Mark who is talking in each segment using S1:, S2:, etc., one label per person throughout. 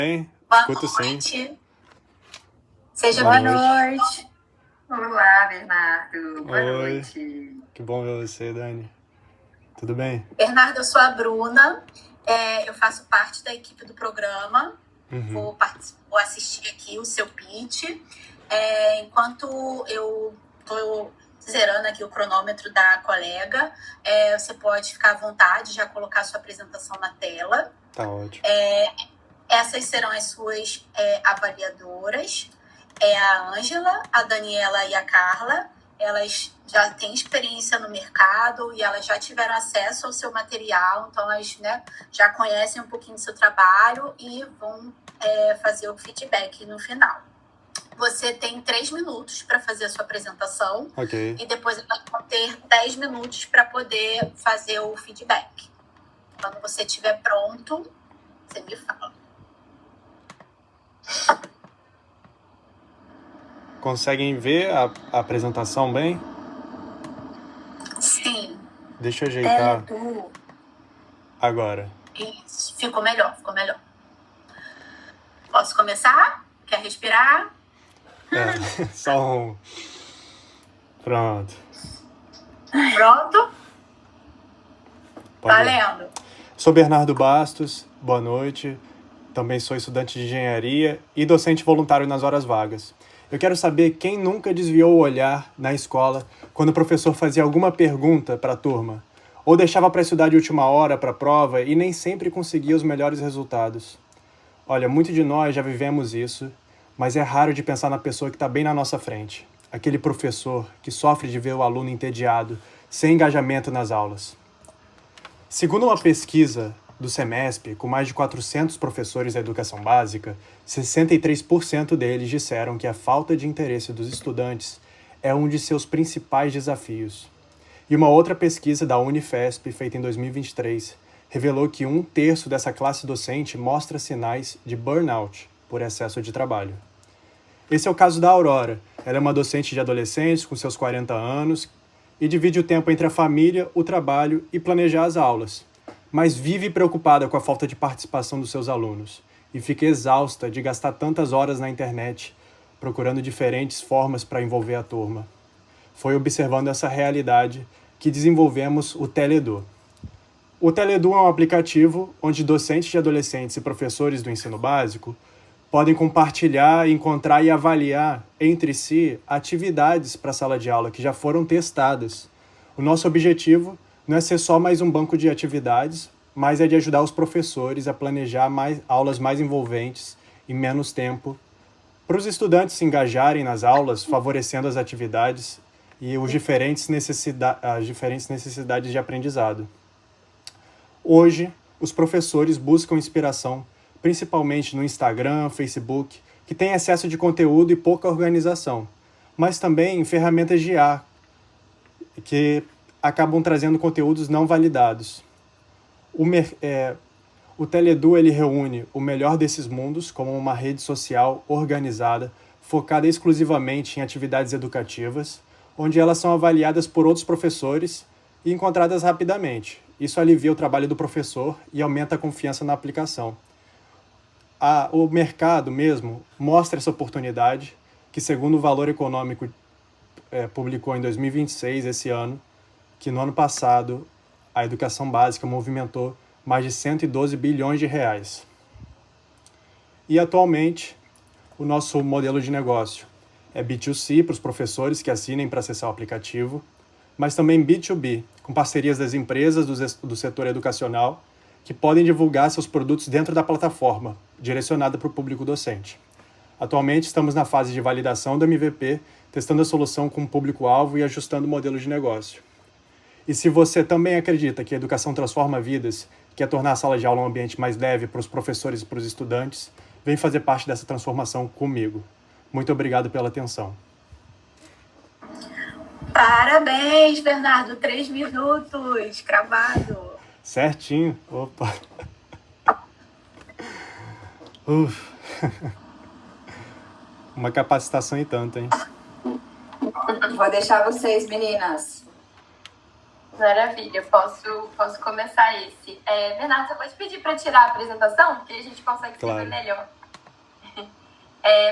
S1: Bem,
S2: Boa
S1: escuto sim.
S2: noite. Seja
S1: Boa
S2: boa
S1: noite.
S2: noite.
S3: Olá, Bernardo. Boa
S1: Oi.
S3: noite.
S1: Que bom ver você, Dani. Tudo bem?
S2: Bernardo, eu sou a Bruna. Eu faço parte da equipe do programa. Vou assistir aqui o seu pitch. Enquanto eu estou zerando aqui o cronômetro da colega, você pode ficar à vontade, já colocar sua apresentação na tela.
S1: Tá ótimo.
S2: Essas serão as suas avaliadoras. A Ângela, a Daniela e a Carla. Elas já têm experiência no mercado e elas já tiveram acesso ao seu material, então elas, já conhecem um pouquinho do seu trabalho e vão fazer o feedback no final. Você tem 3 minutos para fazer a sua apresentação.
S1: Ok.
S2: E depois elas vão ter 10 minutos para poder fazer o feedback. Quando você estiver pronto, você me fala.
S1: Conseguem ver a apresentação bem?
S2: Sim.
S1: Deixa eu ajeitar agora.
S2: Isso. Ficou melhor. Posso começar? Quer respirar?
S1: Só um. Pronto.
S2: Pronto?
S1: Pode ir.
S2: Valendo.
S1: Sou Bernardo Bastos, boa noite. Também sou estudante de engenharia e docente voluntário nas horas vagas. Eu quero saber quem nunca desviou o olhar na escola quando o professor fazia alguma pergunta para a turma, ou deixava para estudar de última hora para a prova e nem sempre conseguia os melhores resultados. Olha, muitos de nós já vivemos isso, mas é raro de pensar na pessoa que está bem na nossa frente. Aquele professor que sofre de ver o aluno entediado, sem engajamento nas aulas. Segundo uma pesquisa do SEMESP, com mais de 400 professores da educação básica, 63% deles disseram que a falta de interesse dos estudantes é um de seus principais desafios. E uma outra pesquisa da Unifesp, feita em 2023, revelou que 1/3 dessa classe docente mostra sinais de burnout por excesso de trabalho. Esse é o caso da Aurora. Ela é uma docente de adolescentes com seus 40 anos e divide o tempo entre a família, o trabalho e planejar as aulas, mas vive preocupada com a falta de participação dos seus alunos e fica exausta de gastar tantas horas na internet procurando diferentes formas para envolver a turma. Foi observando essa realidade que desenvolvemos o Teleedu. O Teleedu é um aplicativo onde docentes de adolescentes e professores do ensino básico podem compartilhar, encontrar e avaliar entre si atividades para a sala de aula que já foram testadas. O nosso objetivo não é ser só mais um banco de atividades, mas é de ajudar os professores a planejar aulas mais envolventes em menos tempo, para os estudantes se engajarem nas aulas, favorecendo as atividades e as diferentes necessidades de aprendizado. Hoje, os professores buscam inspiração principalmente no Instagram, Facebook, que tem excesso de conteúdo e pouca organização, mas também em ferramentas de IA, que acabam trazendo conteúdos não validados. O Teleedu ele reúne o melhor desses mundos como uma rede social organizada, focada exclusivamente em atividades educativas, onde elas são avaliadas por outros professores e encontradas rapidamente. Isso alivia o trabalho do professor e aumenta a confiança na aplicação. O mercado mesmo mostra essa oportunidade, que segundo o Valor Econômico publicou em 2026, esse ano, que no ano passado a educação básica movimentou mais de 112 bilhões de reais. E atualmente o nosso modelo de negócio é B2C para os professores que assinem para acessar o aplicativo, mas também B2B, com parcerias das empresas do setor educacional que podem divulgar seus produtos dentro da plataforma, direcionada para o público docente. Atualmente estamos na fase de validação do MVP, testando a solução com o público-alvo e ajustando o modelo de negócio. E se você também acredita que a educação transforma vidas, quer tornar a sala de aula um ambiente mais leve para os professores e para os estudantes, vem fazer parte dessa transformação comigo. Muito obrigado pela atenção.
S2: Parabéns, Bernardo. 3 minutos, cravado.
S1: Certinho. Opa. Uma capacitação e tanto, hein?
S3: Vou deixar vocês, meninas.
S4: Maravilha, posso começar esse. Bernardo, você pode pedir para tirar a apresentação, porque a gente consegue se ver melhor.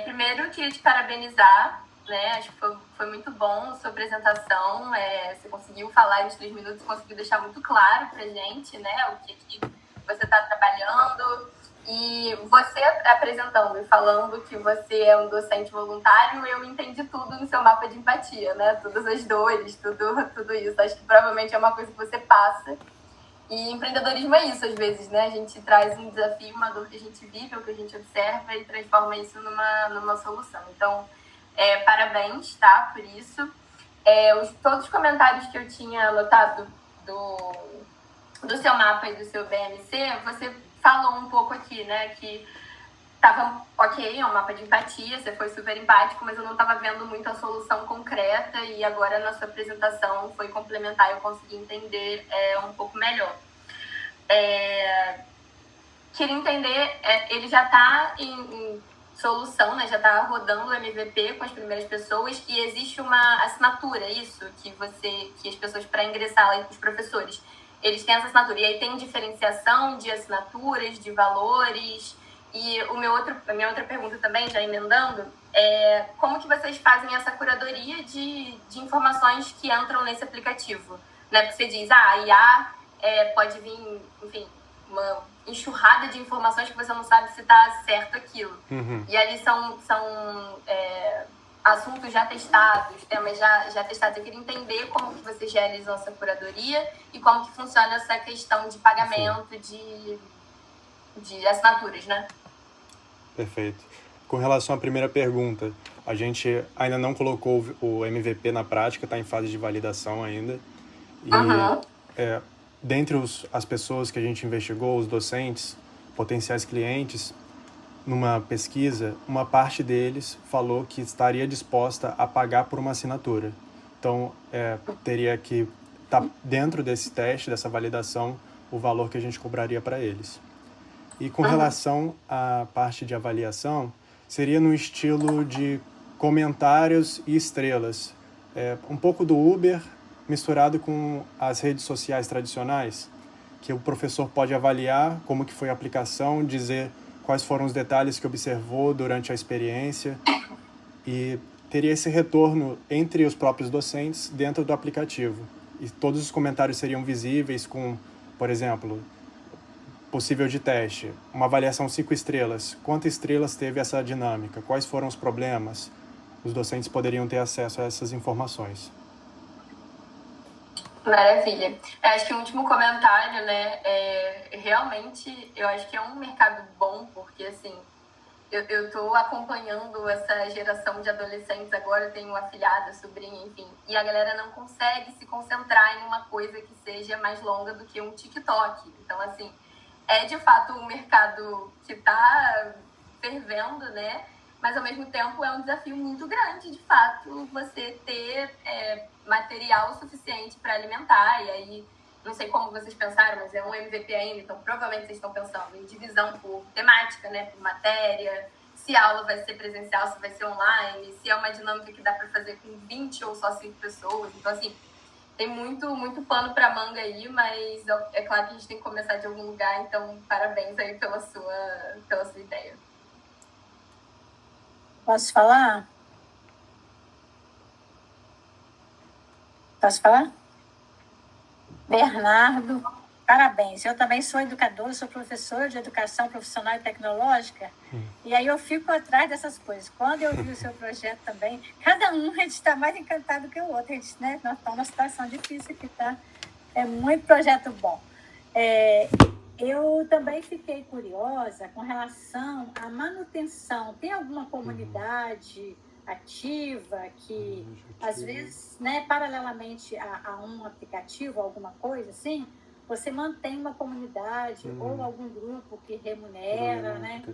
S4: Primeiro, eu queria te parabenizar, né? Acho que foi muito bom a sua apresentação. Você conseguiu falar em 3 minutos, conseguiu deixar muito claro para a gente, né? O que você está trabalhando. E você apresentando e falando que você é um docente voluntário, eu entendi tudo no seu mapa de empatia, né? Todas as dores, tudo isso. Acho que provavelmente é uma coisa que você passa. E empreendedorismo é isso, às vezes, né? A gente traz um desafio, uma dor que a gente vive, ou que a gente observa, e transforma isso numa solução. Então, parabéns, tá? Por isso. Todos os comentários que eu tinha anotado do seu mapa e do seu BMC, você falou um pouco aqui, né? Que tava ok, é um mapa de empatia, você foi super empático, mas eu não estava vendo muito a solução concreta, e agora na sua apresentação foi complementar, eu consegui entender um pouco melhor. Queria entender, ele já está em solução, né? Já está rodando o MVP com as primeiras pessoas, e existe uma assinatura, isso, que as pessoas, para ingressar lá, os professores, eles têm essa assinatura, e aí tem diferenciação de assinaturas, de valores. E a minha outra pergunta também, já emendando, é como que vocês fazem essa curadoria de informações que entram nesse aplicativo? Né? Porque você diz, a IA pode vir, enfim, uma enxurrada de informações que você não sabe se está certo aquilo.
S1: Uhum.
S4: E ali são assuntos já testados, temas já testados. Eu queria entender como que vocês realizam essa curadoria e como que funciona essa questão de pagamento, de assinaturas, né?
S1: Perfeito. Com relação à primeira pergunta, a gente ainda não colocou o MVP na prática, está em fase de validação ainda. E dentre as pessoas que a gente investigou, os docentes, potenciais clientes, numa pesquisa, uma parte deles falou que estaria disposta a pagar por uma assinatura. Então, teria que estar dentro desse teste, dessa validação, o valor que a gente cobraria para eles. E com relação à parte de avaliação, seria no estilo de comentários e estrelas. Um pouco do Uber misturado com as redes sociais tradicionais, que o professor pode avaliar como que foi a aplicação, dizer quais foram os detalhes que observou durante a experiência, e teria esse retorno entre os próprios docentes dentro do aplicativo. E todos os comentários seriam visíveis com, por exemplo, possível de teste, uma avaliação 5 estrelas. Quantas estrelas teve essa dinâmica? Quais foram os problemas? Os docentes poderiam ter acesso a essas informações.
S4: Maravilha. Acho que o último comentário, né, realmente eu acho que é um mercado bom, porque assim, eu estou acompanhando essa geração de adolescentes agora, eu tenho afilhada, sobrinha, enfim, e a galera não consegue se concentrar em uma coisa que seja mais longa do que um TikTok. Então, assim, de fato um mercado que está fervendo, né? Mas ao mesmo tempo é um desafio muito grande, de fato, você ter material suficiente para alimentar. E aí, não sei como vocês pensaram, mas é um MVP ainda, então provavelmente vocês estão pensando em divisão por temática, né? Por matéria, se a aula vai ser presencial, se vai ser online, se é uma dinâmica que dá para fazer com 20 ou só 5 pessoas. Então, assim, tem muito, muito pano para manga aí, mas é claro que a gente tem que começar de algum lugar, então parabéns aí pela sua ideia.
S5: Posso falar? Posso falar? Bernardo, parabéns. Eu também sou educadora, sou professora de educação profissional e tecnológica, e aí eu fico atrás dessas coisas. Quando eu vi o seu projeto também, cada um a gente está mais encantado que o outro. A gente, né, nós estamos numa situação difícil aqui, tá? É muito projeto bom. Eu também fiquei curiosa com relação à manutenção. Tem alguma comunidade ativa que, às vezes, né, paralelamente a um aplicativo, alguma coisa assim, você mantém uma comunidade ou algum grupo que remunera, né?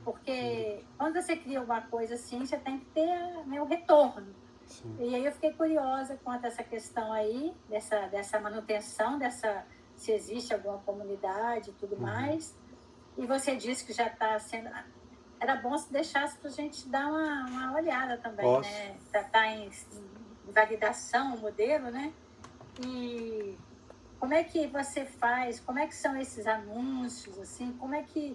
S5: Porque quando você cria alguma coisa assim, você tem que ter, né, o retorno. Sim. E aí eu fiquei curiosa quanto a essa questão aí, dessa manutenção, se existe alguma comunidade e tudo mais. E você disse que já está sendo... Era bom se deixasse para a gente dar uma olhada também, né? Está em validação o modelo, né? E como é que você faz, como é que são esses anúncios, assim, como é que...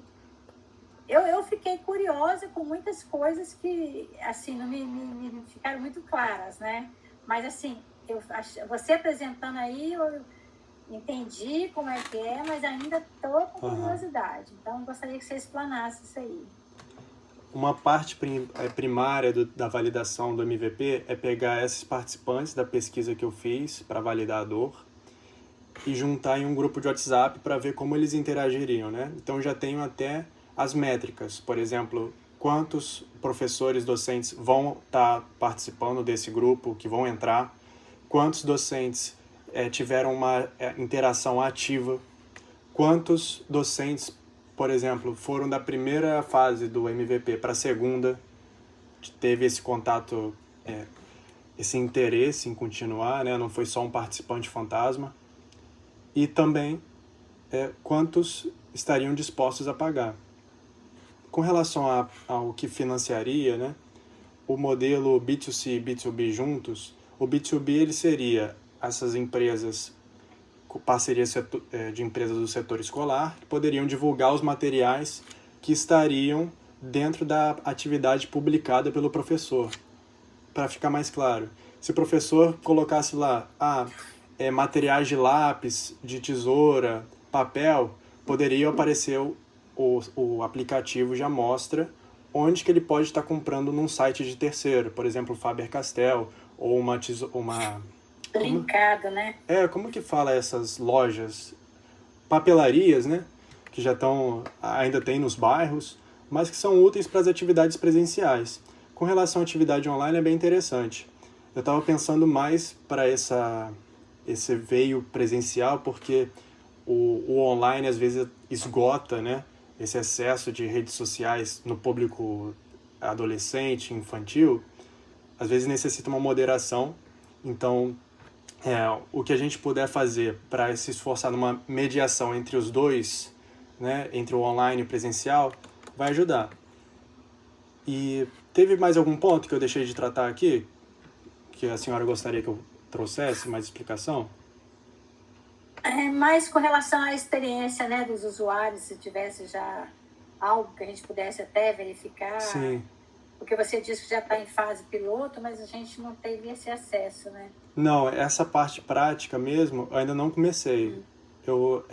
S5: Eu fiquei curiosa com muitas coisas que, assim, não me ficaram muito claras, né? Mas, assim, você apresentando aí, eu entendi como é que é, mas ainda estou com curiosidade. Então, eu gostaria que você explanasse isso aí.
S1: Uma parte primária da validação do MVP é pegar esses participantes da pesquisa que eu fiz para validar a dor e juntar em um grupo de WhatsApp para ver como eles interagiriam, né? Então já tenho até as métricas, por exemplo, quantos professores docentes vão estar participando desse grupo, que vão entrar, quantos docentes tiveram uma interação ativa, quantos docentes, por exemplo, foram da primeira fase do MVP para a segunda, teve esse contato, esse interesse em continuar, né? Não foi só um participante fantasma. E também quantos estariam dispostos a pagar. Com relação ao que financiaria, né? O modelo B2C e B2B juntos, o B2B ele seria essas empresas, parcerias de empresas do setor escolar, que poderiam divulgar os materiais que estariam dentro da atividade publicada pelo professor. Para ficar mais claro, se o professor colocasse lá materiais de lápis, de tesoura, papel, poderia aparecer o aplicativo já mostra onde que ele pode estar comprando num site de terceiro, por exemplo, Faber-Castell, ou uma
S5: Linkado, né?
S1: Como que fala essas lojas? Papelarias, né? Que já ainda tem nos bairros, mas que são úteis para as atividades presenciais. Com relação à atividade online é bem interessante. Eu estava pensando mais para esse veio presencial, porque o online às vezes esgota, né? Esse excesso de redes sociais no público adolescente, infantil, às vezes necessita uma moderação. Então, o que a gente puder fazer para se esforçar numa mediação entre os dois, né, entre o online e o presencial, vai ajudar. E teve mais algum ponto que eu deixei de tratar aqui, que a senhora gostaria que eu trouxesse mais explicação?
S5: Mas com relação à experiência, né, dos usuários, se tivesse já algo que a gente pudesse até verificar.
S1: Sim.
S5: Porque você disse que já está em fase piloto, mas a gente não teve esse acesso, né?
S1: Não, essa parte prática mesmo, eu ainda não comecei. Eu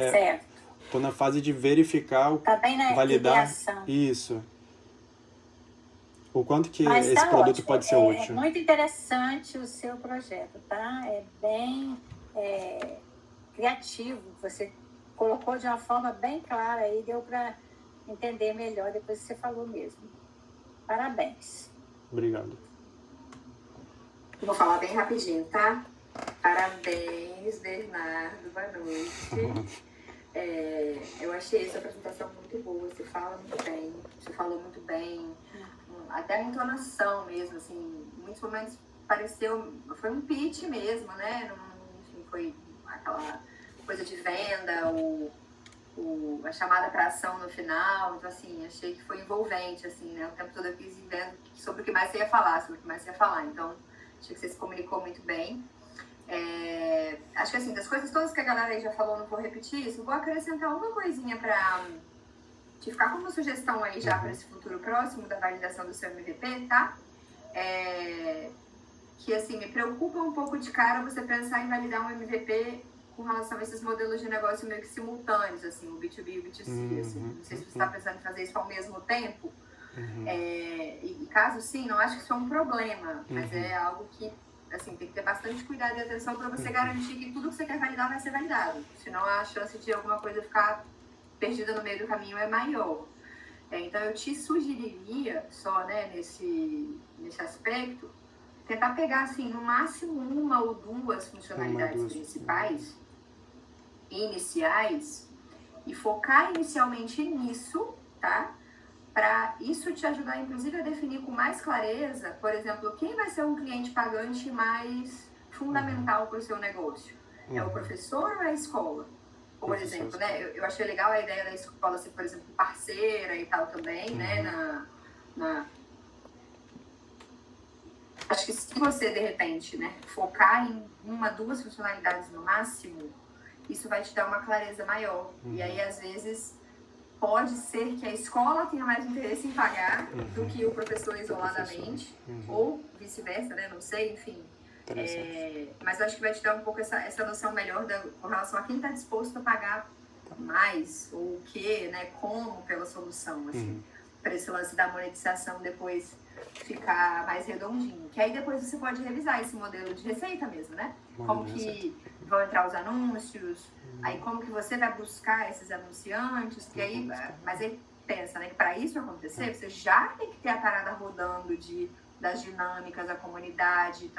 S1: estou na fase de verificar,
S5: tá bem na
S1: validar
S5: ideação.
S1: Isso. O quanto que
S5: mas
S1: esse produto
S5: ótimo.
S1: pode ser útil.
S5: É muito interessante o seu projeto, tá? É bem criativo. Você colocou de uma forma bem clara aí, deu para entender melhor depois que você falou mesmo. Parabéns.
S1: Obrigado.
S3: Vou falar bem rapidinho, tá? Parabéns, Bernardo. Boa noite. Eu achei essa apresentação muito boa. Você fala muito bem. Você falou muito bem. Até a entonação mesmo, assim. Em muitos momentos pareceu... Foi um pitch mesmo, né? Enfim, foi aquela coisa de venda, a chamada para ação no final. Então, assim, achei que foi envolvente, assim, né? O tempo todo eu quis ir vendo sobre o que mais você ia falar, Então, achei que você se comunicou muito bem. Acho que, assim, das coisas todas que a galera aí já falou, não vou repetir isso, vou acrescentar uma coisinha para te ficar como sugestão aí já para esse futuro próximo da validação do seu MVP, tá? Que, assim, me preocupa um pouco de cara você pensar em validar um MVP com relação a esses modelos de negócio meio que simultâneos, assim, o B2B e o B2C, assim. Não sei se você está pensando em fazer isso ao mesmo tempo. E caso sim, não acho que isso é um problema, mas é algo que, assim, tem que ter bastante cuidado e atenção para você garantir que tudo que você quer validar vai ser validado. Senão a chance de alguma coisa ficar perdida no meio do caminho é maior. Então eu te sugeriria, só, né, nesse aspecto, tentar pegar, assim, no máximo uma ou duas funcionalidades principais, iniciais, e focar inicialmente nisso, tá? Para isso te ajudar, inclusive, a definir com mais clareza, por exemplo, quem vai ser um cliente pagante mais fundamental para o seu negócio. É o professor ou é a escola? Por exemplo, né? Eu achei legal a ideia da escola ser, por exemplo, parceira e tal também, né? Acho que se você, de repente, né, focar em uma, duas funcionalidades no máximo, isso vai te dar uma clareza maior. E aí, às vezes, pode ser que a escola tenha mais interesse em pagar do que o professor isoladamente, ou vice-versa, né? Não sei, enfim. Mas eu acho que vai te dar um pouco essa noção melhor com relação a quem está disposto a pagar mais, ou o que, né? Como pela solução, assim. Para esse lance da monetização depois ficar mais redondinho. Que aí depois você pode revisar esse modelo de receita mesmo, né? Como que vão entrar os anúncios, aí como que você vai buscar esses anunciantes, que aí, mas aí pensa, né, que para isso acontecer, você já tem que ter a parada rodando das dinâmicas, da comunidade,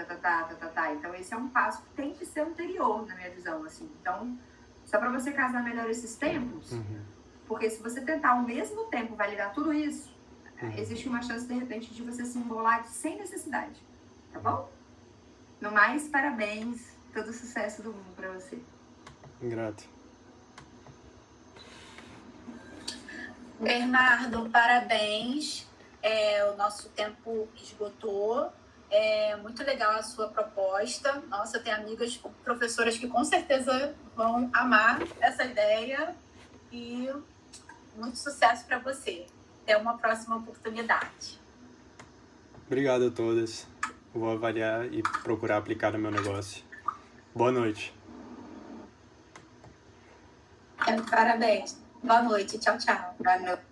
S3: Então esse é um passo que tem que ser anterior, na minha visão, assim. Então, só para você casar melhor esses tempos, porque se você tentar ao mesmo tempo validar tudo isso, existe uma chance, de repente, de você se embolar sem necessidade, tá bom? No mais, parabéns, todo o sucesso do mundo para você.
S1: Grato.
S2: Bernardo, parabéns. O nosso tempo esgotou. É muito legal a sua proposta. Nossa, eu tenho amigas professoras que com certeza vão amar essa ideia. E muito sucesso para você. Até uma próxima oportunidade.
S1: Obrigado a todas. Vou avaliar e procurar aplicar no meu negócio. Boa noite.
S2: Parabéns. Boa noite. Tchau, tchau.
S3: Boa noite.